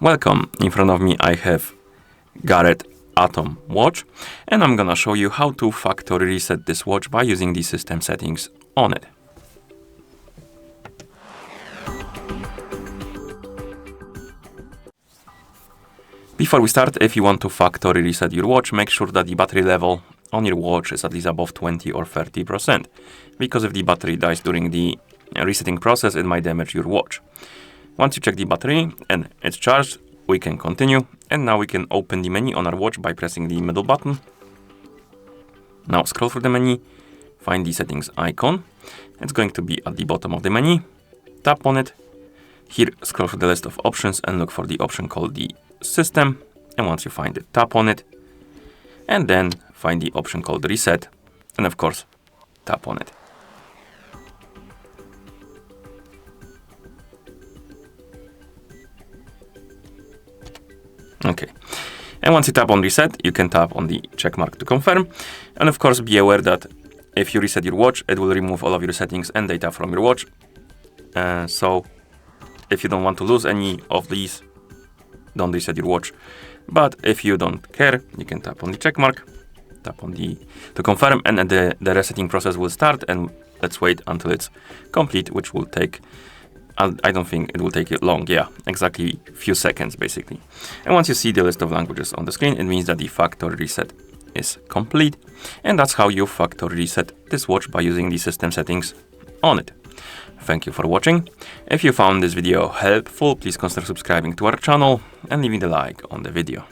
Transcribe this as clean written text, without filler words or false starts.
Welcome. In front of me I have GARETT Atom watch, and I'm gonna show you how to factory reset this watch by using the system settings on it. Before we start, if you want to factory reset your watch, make sure that the battery level on your watch is at least above 20 or 30%, because if the battery dies during the resetting process, it might damage your watch. Once you check the battery and it's charged, we can continue, and now we can open the menu on our watch by pressing the middle button. Now scroll through the menu, find the settings icon. It's going to be at the bottom of the menu. Tap on it. Here, scroll through the list of options and look for the option called the system. And once you find it, tap on it. And then find the option called reset. And of course, tap on it. Okay, and once you tap on reset, you can tap on the check mark to confirm. And of course, be aware that if you reset your watch, it will remove all of your settings and data from your watch. So if you don't want to lose any of these, don't reset your watch. But if you don't care, you can tap on the check mark, tap on the to confirm, and then the resetting process will start. And let's wait until it's complete, which will take, I don't think it will take it long. Yeah, exactly a few seconds basically. And once you see the list of languages on the screen, it means that the factory reset is complete. And that's how you factory reset this watch by using the system settings on it. Thank you for watching. If you found this video helpful, please consider subscribing to our channel and leaving a like on the video.